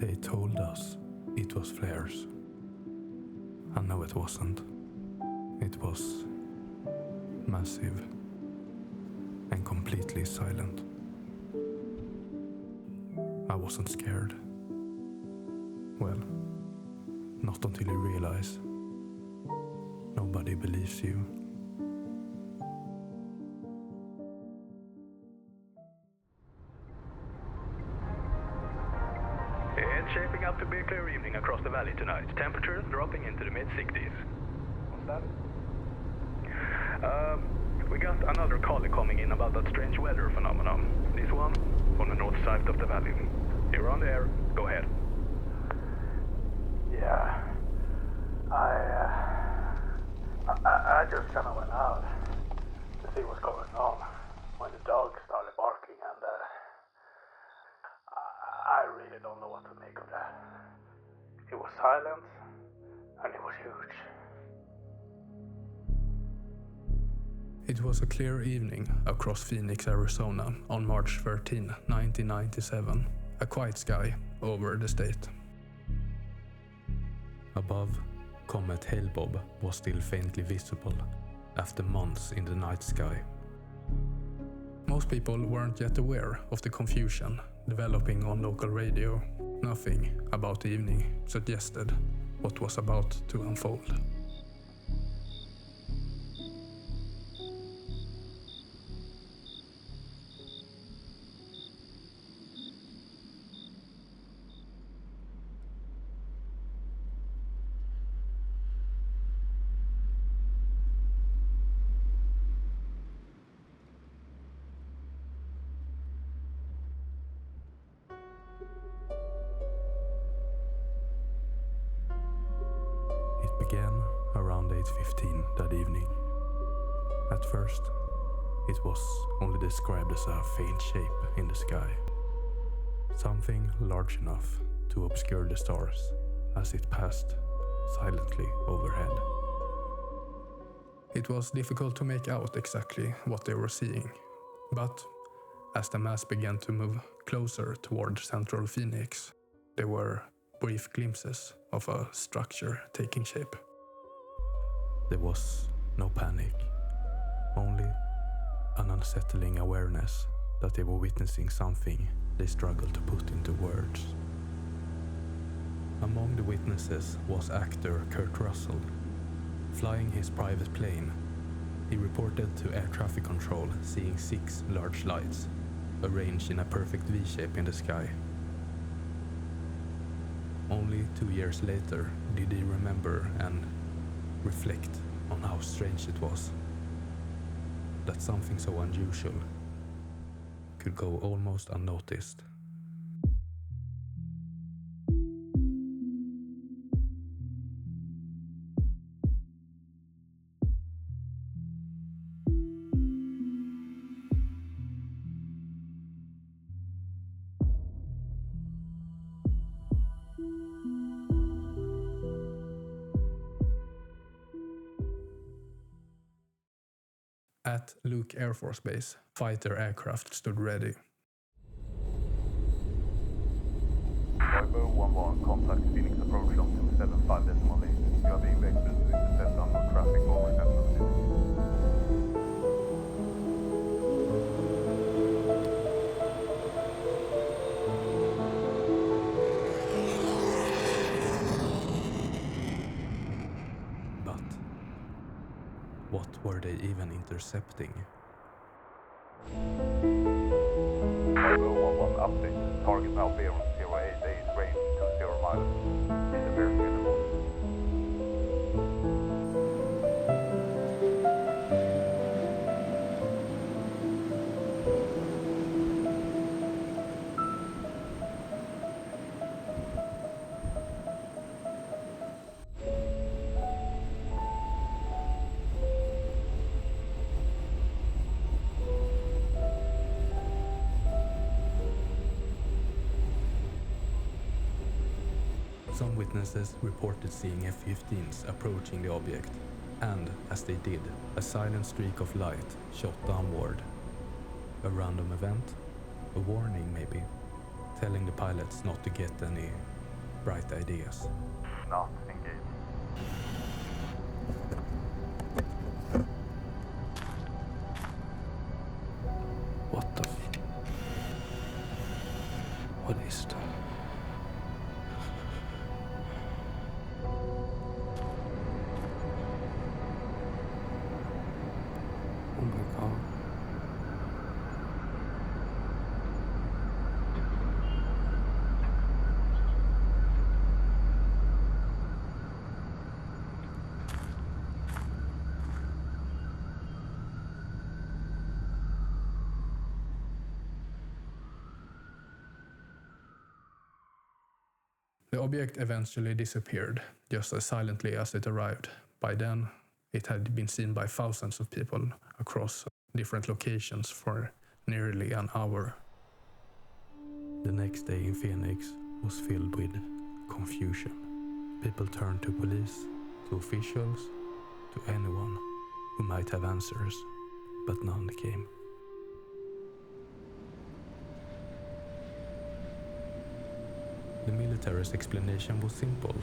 They told us it was flares. And no, it wasn't. It was massive and completely silent. I wasn't scared. Well, not until you realize nobody believes you. It's shaping up to be a clear evening across the valley tonight. Temperatures dropping into the mid-60s. What's that? We got another caller coming in about that strange weather phenomenon. This one on the north side of the valley. You're on the air. Go ahead. Yeah. I just kind of went out to see what's going on when the dog started barking, and I really don't know what to make of that. It was silent, and it was huge. It was a clear evening across Phoenix, Arizona on March 13, 1997. A quiet sky over the state. Above, Comet Hale-Bopp was still faintly visible after months in the night sky. Most people weren't yet aware of the confusion developing on local radio. Nothing about the evening suggested what was about to unfold. Began around 8:15 that evening. At first, it was only described as a faint shape in the sky. Something large enough to obscure the stars as it passed silently overhead. It was difficult to make out exactly what they were seeing, but as the mass began to move closer toward central Phoenix, there were brief glimpses of a structure taking shape. There was no panic, only an unsettling awareness that they were witnessing something they struggled to put into words. Among the witnesses was actor Kurt Russell. Flying his private plane, he reported to air traffic control seeing 6 large lights arranged in a perfect V-shape in the sky. Only 2 years later did he remember and reflect on how strange it was that something so unusual could go almost unnoticed. At Luke Air Force Base, fighter aircraft stood ready. Viber 11, contact Phoenix approach on 275.8. You are being vectored to intercept unknown traffic over central Phoenix. But what were they even intercepting? Viber 11, update. Target now bear on 088, range 20 miles. Is the bear suitable? Some witnesses reported seeing F-15s approaching the object, and as they did, a silent streak of light shot downward. A random event? A warning maybe? telling the pilots not to get any bright ideas. Not engaged. What the What is that? Oh my god. The object eventually disappeared, just as silently as it arrived. By then, it had been seen by thousands of people across different locations for nearly an hour. The next day in Phoenix was filled with confusion. People turned to police, to officials, to anyone who might have answers, but none came. The military's explanation was simple.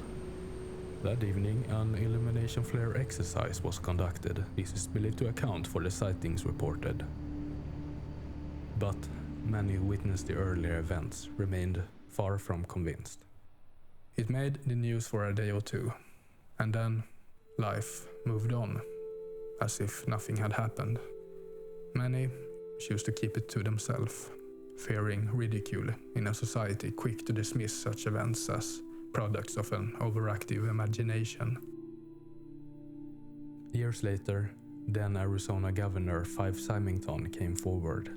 That evening, an illumination flare exercise was conducted. This is believed to account for the sightings reported. But many who witnessed the earlier events remained far from convinced. It made the news for a day or two, and then life moved on, as if nothing had happened. Many chose to keep it to themselves, fearing ridicule in a society quick to dismiss such events as products of an overactive imagination. Years later, then Arizona Governor Fife Symington came forward,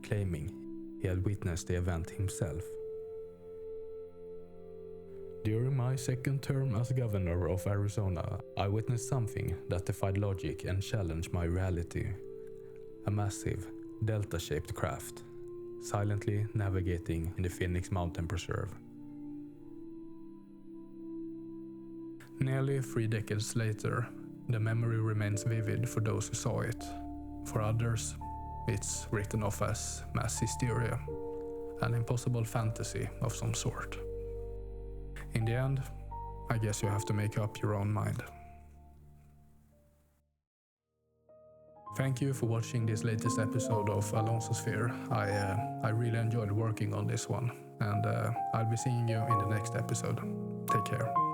claiming he had witnessed the event himself. During my second term as governor of Arizona, I witnessed something that defied logic and challenged my reality. A massive, delta-shaped craft, silently navigating in the Phoenix Mountain Preserve. Nearly 3 decades later, the memory remains vivid for those who saw it. For others, it's written off as mass hysteria, an impossible fantasy of some sort. In the end, I guess you have to make up your own mind. Thank you for watching this latest episode of Alonso Sphere. I really enjoyed working on this one, and I'll be seeing you in the next episode. Take care.